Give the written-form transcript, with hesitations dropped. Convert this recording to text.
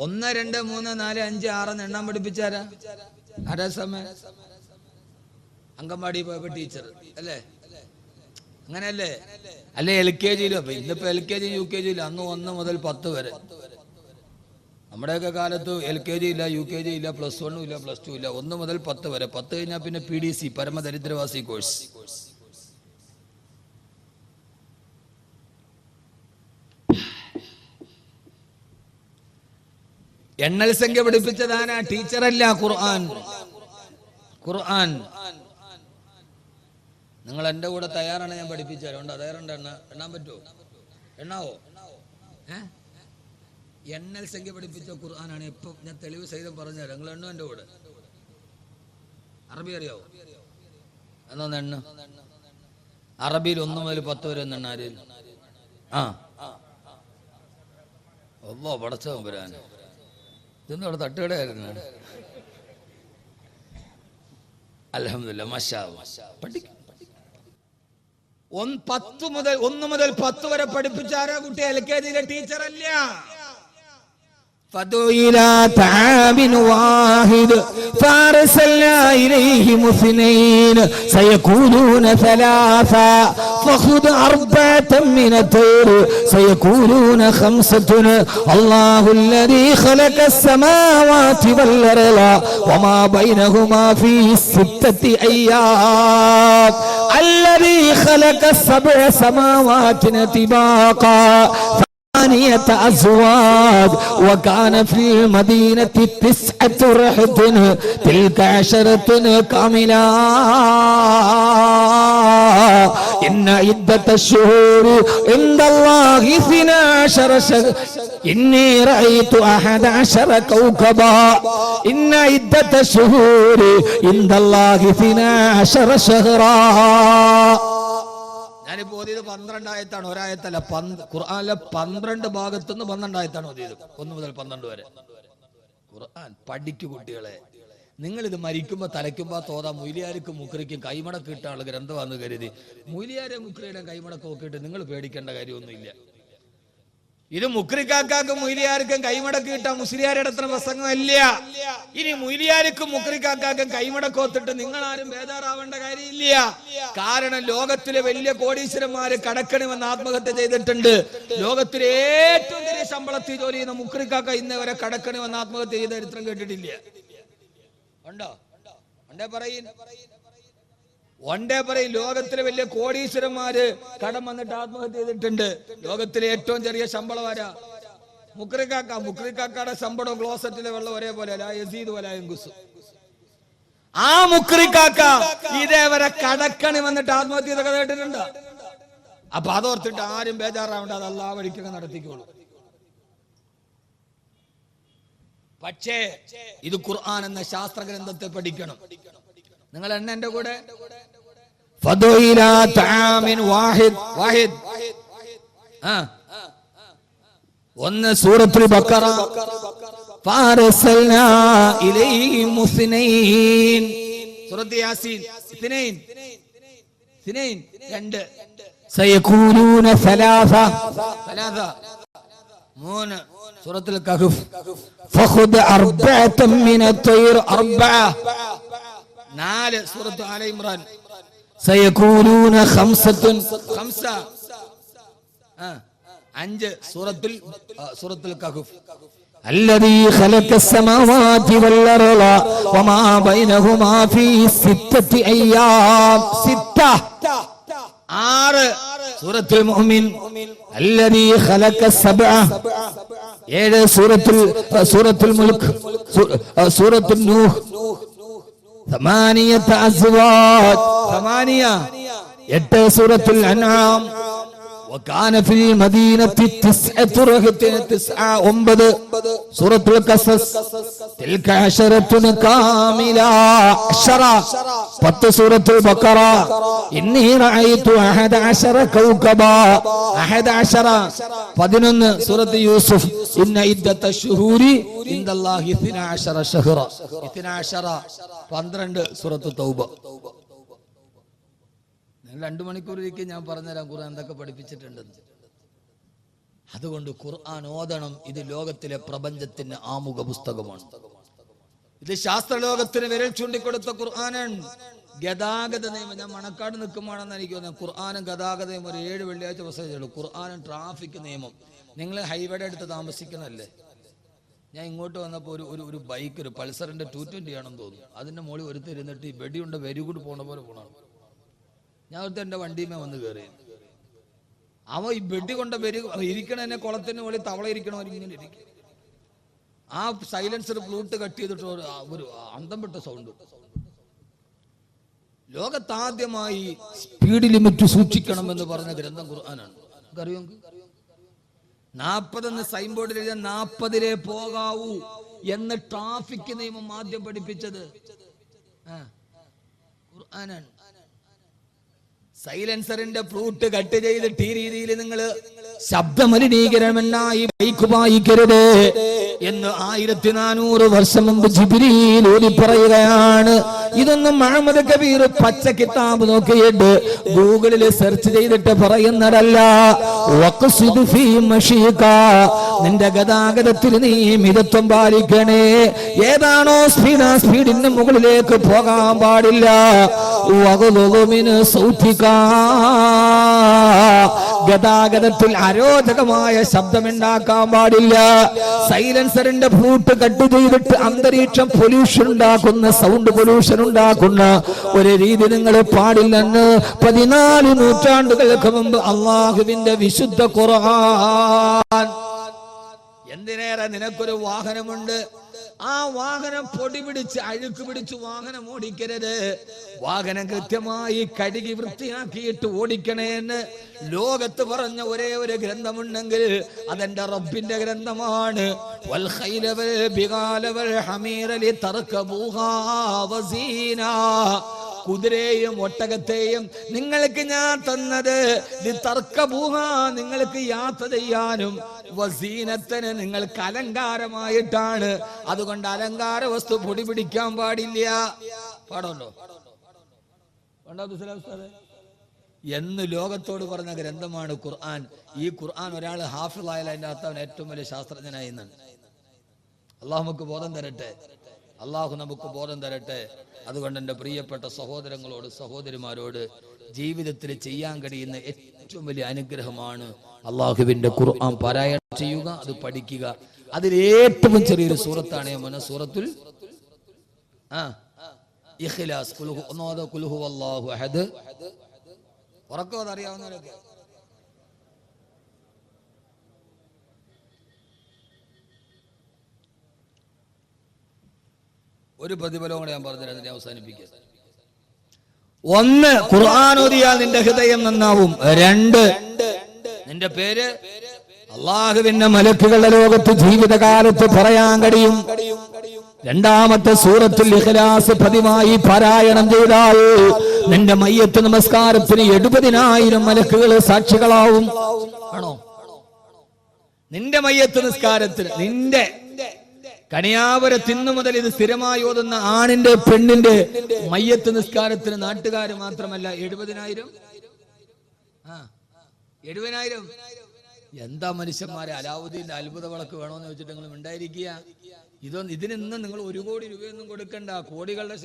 1 2 3 4 5 6 എണ്ണം പഠിപ്പിച്ചാരാ? ആരാ സമയം? അംഗൻവാടി പോയപ്പോ ടീച്ചർ അല്ലേ? അങ്ങനെയല്ലേ? അല്ലെ LKG? അപ്പൊ ഇന്നിപ്പോ LKG UKG ഇല്ല, അന്ന് 1 മുതൽ 10 വരെ. നമ്മുടെയൊക്കെ കാലത്ത് LKG ഇല്ല, UKG ഇല്ല, +1 ഇല്ല, +2 ഇല്ല, 1 മുതൽ 10 വരെ. 10 കഴിഞ്ഞാൽ പിന്നെ PDC, പരമദരിദ്രവാസി കോഴ്സ്. എണ്ണൽ സംഖ്യ പഠിപ്പിച്ചതാനാ? ടീച്ചറല്ല, ഖുർആൻ. നിങ്ങൾ എൻ്റെ കൂടെ തയ്യാറാണ്? ഞാൻ പഠിപ്പിച്ചാൽ തയ്യാറുണ്ട്? എണ്ണാൻ പറ്റുമോ? എണ്ണാവോ? എണ്ണൽ സംഖ്യ പഠിപ്പിച്ച ഖുർആനാണ്. ഇപ്പം ഞാൻ തെളിവ് സഹിതം പറഞ്ഞുതരാം. നിങ്ങൾ എണ്ണോ എൻ്റെ കൂടെ? അറബി അറിയാവോ? എന്നൊന്ന് എണ്ണ. അറബിയിൽ 1 മുതൽ 10 വരെ ഒന്ന് എണ്ണ. ആരെയും? ഒന്നോ പടച്ചോ വരാൻ. ഇതൊന്നും അവിടെ തട്ടുകടയായിരുന്നു. അൽഹംദുലില്ലാ, മാഷാ അല്ലാഹ്. പഠിക്കും. 1 മുതൽ 10 വരെ പഠിപ്പിച്ചാരാ കുട്ടി? LKG ടീച്ചർ അല്ല. فدعوا إلى طعام واحد فأرسلنا إليهم 2 سيقولون 3 فخذ 4 من الطير سيقولون 5 الله الذي خلق السماوات والأرض وما بينهما في 6 أيام الذي خلق 7 سماوات طباقا 8 أزواج وكان في المدينة 9 رهط تلك 10 كاملة إن عدة الشهور عند الله 12 شهرا إني رأيت 11 كوكبا إن عدة الشهور عند الله 12 شهرا. ഞാനിപ്പോ ഓതിയത് 12 ആയത്താണ്, ഒരായത്തല്ല. ഖുർആനിലെ 12 ഭാഗത്തുനിന്ന് 12 ആയത്താണ് ഓതിയത്, 1 മുതൽ 12 വരെ. ഖുർആൻ പഠിക്കു കുട്ടികളെ. നിങ്ങളിത് മരിക്കുമ്പോ തലയ്ക്കുമ്പോ തോതാ മൊയ്ലിയാർക്കും മുക്രിക്കും കൈമടക്ക് ഇട്ടാണ് ഗ്രന്ഥമാണെന്ന് കരുതി മൊയ്ലിയാരെ മുക്രിയുടെ കൈമടക്ക് നോക്കിയിട്ട് നിങ്ങൾ പേടിക്കേണ്ട കാര്യമൊന്നുമില്ല. ഇത് മുക്രിക്കാക്കും മൊയ്ലിയാർക്കും കൈമടക്ക് കിട്ടാൻ മുസ്ലിയാരുടെ അത്ര പ്രസംഗമല്ല. ഇനി മൊയ്ലിയാർക്കും മുക്രിക്കാക്കും കൈമടക്കോത്തിട്ട് നിങ്ങൾ ആരും ബേജാറാവേണ്ട കാര്യമില്ല. കാരണം ലോകത്തിലെ വലിയ കോടീശ്വരന്മാര് കടക്കണമെന്ന് ആത്മഹത്യ ചെയ്തിട്ടുണ്ട്. ലോകത്തിലെ ഏറ്റവും ചെറിയ ശമ്പളത്തിൽ ജോലി ചെയ്യുന്ന മുക്രിക്കാക്ക ഇന്ന് വരെ കടക്കണമെന്ന് ആത്മഹത്യ ചെയ്ത ചരിത്രം കേട്ടിട്ടില്ല. ഉണ്ടോ? പറയും ലോകത്തിലെ വലിയ കോടീശ്വരന്മാര് കടം വന്നിട്ട് ആത്മഹത്യ ചെയ്തിട്ടുണ്ട്. ലോകത്തിലെ ഏറ്റവും ചെറിയ ശമ്പളം ആരാ? മുക്രിക്കാക്കയുടെ ശമ്പളം ക്ലോസറ്റിലെ വെള്ളം ഒരേപോലെ ആ മുക്രിക്കാക്ക ഇതേവരെ കടക്കണി വന്നിട്ട് ആത്മഹത്യ ചെയ്തൊക്കെ കേട്ടിട്ടുണ്ട്. അപ്പൊ അതോർത്തിട്ട് ആരും ബേജാറാവേണ്ട, അത് അല്ലാഹ് വഴിക്കൊക്കെ നടത്തിക്കോളൂ. പക്ഷേ ഇത് ഖുർആൻ എന്ന ശാസ്ത്ര ഗ്രന്ഥത്തെ പഠിക്കണം. നിങ്ങൾ എന്റെ കൂടെ فدعوا إلى طعام واحد 1 സൂറത്തുൽ ബഖറ فأرسلنا إليهم 2 സൂറത്ത് യാസീൻ 2 سيقولون 3 സൂറത്തുൽ കഹ്ഫ് فخذ 4 من الطير 4 സൂറത്ത് ആല ഇമ്രാൻ سيقولون 5 5 സൂറത്തുൽ കഹ്ഫ് الذي خلق السماوات والأرض وما بينهما في 6 أيام 6 സൂറത്തുൽ മുഅ്മിൻ الذي خلق 7 سورة الملك سورة النوح 8 أزواج 8 سورة الأنعام وكان في المدينة 9 رهط 9 سورة القصص تلك 10 كاملة 10 سورة البقرة إني رأيت 11 كوكبا 11 سورة يوسف إن عدة الشهور عند الله 12 شهرا 12 സൂറത്ത് തൗബ. 2 മണിക്കൂറിലേക്ക് ഞാൻ പറഞ്ഞുതരാം ഖുർആൻ എന്തൊക്കെ പഠിപ്പിച്ചിട്ടുണ്ടെന്ന്. അതുകൊണ്ട് ഖുർആൻ ഓതണം. ഇത് ലോകത്തിലെ പ്രപഞ്ചത്തിന്റെ ആമുഖ പുസ്തകമാണ്. ഇത് ശാസ്ത്രലോകത്തിന് വിരൽ ചൂണ്ടിക്കൊടുത്ത ഖുർആനാണ്. ഗതാഗത നിയമം, ഞാൻ മണക്കാട് നിൽക്കുമ്പോഴാണെന്ന് എനിക്ക് തോന്നുന്നത്, ഖുർആനും ഗതാഗത നിയമം ഒരു 7 വെള്ളിയാഴ്ച പ്രസംഗിച്ചുള്ളൂ. ഖുർആനും ട്രാഫിക് നിയമം. നിങ്ങൾ ഹൈവേയുടെ അടുത്ത് താമസിക്കണല്ലേ? ഞാൻ ഇങ്ങോട്ട് വന്നപ്പോൾ ഒരു ബൈക്ക്, ഒരു പൾസറിന്റെ 220 ആണെന്ന് തോന്നുന്നു, അതിന്റെ മുകളിൽ ഒരുത്തർ ഇരുന്നിട്ട് ഈ വെടിയുണ്ട വെരി ഗുഡ് പോണ പോലെ പോകണം. ഞാൻ ഒരുത്തർ എൻ്റെ വണ്ടിയുമേ വന്ന് കയറി. അവൻ ഈ വെടി കൊണ്ട വെരി ഇരിക്കണ എന്നെ കുളത്തിന് മുകളിൽ തവള ഇരിക്കണവർ ഇങ്ങനെ ഇരിക്കും. ആ സൈലൻസർ ഫ്ലൂട്ട് കട്ട് ചെയ്തിട്ട് ഒരു അന്തം വിട്ട സൗണ്ട്. ലോകത്താദ്യമായി സ്പീഡ് ലിമിറ്റ് സൂക്ഷിക്കണം എന്ന് പറഞ്ഞ ഗ്രന്ഥം ഖുർആനാണ്. അറിയോ? 40 സൈൻ ബോർഡിൽ എഴുതിയ 40 പോകാവൂ എന്ന് ട്രാഫിക് നിയമം ആദ്യം പഠിപ്പിച്ചത് ഖുർആനാണ്. സൈലൻസറിന്റെ ഫ്ലൂട്ട് കട്ട് ചെയ്തിട്ട് ഈ രീതിയിൽ നിങ്ങൾ ശബ്ദമലിനീകരമെന്നായി ബൈക്ക് വായിക്കരുത് എന്ന് 1400 വർഷം മുമ്പ് ജിബ്രീൽ ഓതി പറയുകയാണ്. ഇതൊന്നും മുഹമ്മദ് കബീർ പച്ച കിതാബ് നോക്കിയിട്ട് ഗൂഗിളിൽ സെർച്ച് ചെയ്തിട്ട് പറയുന്നതല്ല. നിന്റെ ഗതാഗതത്തിൽ നീ മിതത്വം പാലിക്കണേ. ഏതാണോ സ്പീഡ്, ആ സ്പീഡിന് മുകളിലേക്ക് പോകാൻ പാടില്ല. ഗതാഗതത്തിൽ അരോചകമായ ശബ്ദമുണ്ടാക്കാൻ പാടില്ല. സൈലൻസറിന്റെ ഫ്ലൂട്ട് കട്ട് ചെയ്തിട്ട് അന്തരീക്ഷം പൊല്യൂഷൻ ഉണ്ടാക്കുന്ന, സൗണ്ട് പൊല്യൂഷൻ ഉണ്ടാക്കുന്ന ഒരു രീതി നിങ്ങൾ പാടില്ലെന്ന് 14 നൂറ്റാണ്ടുകൾക്ക് മുമ്പ് അള്ളാഹുവിന്റെ വിശുദ്ധ ഖുർആൻ. എന്തിനേറെ നിനക്കൊരു വാഹനമുണ്ട്, ആ വാഹനം പൊടി പിടിച്ച് അഴുക്ക് പിടിച്ച് വാഹനം ഓടിക്കരുത്. വാഹനം കൃത്യമായി കഴുകി വൃത്തിയാക്കിയിട്ട് ഓടിക്കണേന്ന് ലോകത്ത് പറഞ്ഞ ഒരേ ഒരു ഗ്രന്ഥമുണ്ടെങ്കിൽ അതെന്റെ റബ്ബിന്റെ ഗ്രന്ഥമാണ്. കുതിരയെയും ഒട്ടകത്തെയും നിങ്ങൾക്ക് ഞാൻ തന്നത് നിങ്ങൾക്ക് യാത്ര ചെയ്യാനും വസീനത്തിന് നിങ്ങൾക്ക് അലങ്കാരമായിട്ടാണ്. അതുകൊണ്ട് അലങ്കാര വസ്തു പൊടി പിടിക്കാൻ പാടില്ല. പാടുണ്ടോ എന്ന് ലോകത്തോട് പറഞ്ഞ ഗ്രന്ഥമാണ് ഖുർആൻ. ഈ ഖുർആൻ ഒരാൾ ഹാഫിളായാൽ അതിൻ്റെ അർത്ഥം അവൻ ഏറ്റവും വലിയ ശാസ്ത്രജ്ഞനായി എന്നാണ്. അള്ളാഹു നമുക്ക് ബോധം തരട്ടെ. അള്ളാഹു നമുക്ക് ബോധം തരട്ടെ. അതുകൊണ്ട് എൻ്റെ പ്രിയപ്പെട്ട സഹോദരങ്ങളോട് സഹോദരിമാരോട് ജീവിതത്തിൽ ചെയ്യാൻ കഴിയുന്ന ഏറ്റവും വലിയ അനുഗ്രഹമാണ് അള്ളാഹുവിന്റെ ഖുർആൻ പാരായണം ചെയ്യുക, അത് പഠിക്കുക. അതിൽ ഏറ്റവും ചെറിയൊരു സൂറത്താണ് സൂറത്തുൽ ഇഖ്ലാസ്. ഖുൽ ഹുവല്ലാഹു അഹദ്. ഉറക്കം അതറിയാവുന്നവരൊക്കെ ഒരു പ്രതിഫലവും കൂടെ ഞാൻ പറഞ്ഞുതരാം, അതിനെ അവസാനിപ്പിക്കുക. 1, ഖുർആൻ ഓതിയാൽ നിന്റെ ഹൃദയം നന്നാവും. 2, നിന്റെ പേര് അള്ളാഹുവിന്റെ മലക്കുകളുടെ ലോകത്ത് ജീവിതകാലത്ത് പറയാൻ കഴിയും. 2-ാമത്തെ സൂറത്തുൽ ഇഖ്ലാസ് പതിവായി പാരായണം ചെയ്താൽ നിന്റെ മയ്യത്ത് നമസ്കാരത്തിന് 70,000 മലക്കുകൾ സാക്ഷികളാവും. ആണോ? നിന്റെ മയ്യത്ത് നിസ്കാരത്തിന്, നിന്റെ കണിയാവര തിന്നു മുതൽ ഇത് സ്ഥിരമായി ഓതുന്ന ആണിന്റെ പെണ്ണിന്റെ മയ്യത്ത് നിസ്കാരത്തിന് നാട്ടുകാർ മാത്രമല്ല 70,000. 70,000. എന്താ മനുഷ്യന്മാരെ, അലാവുദ്ദീന്റെ അത്ഭുത വിളക്ക് വേണോന്ന് വെച്ചിട്ട് നിങ്ങൾ ഉണ്ടായിരിക്കുക. ഇതിനൊന്നും നിങ്ങൾ 1 കോടി രൂപയൊന്നും കൊടുക്കണ്ട. കോടികളുടെ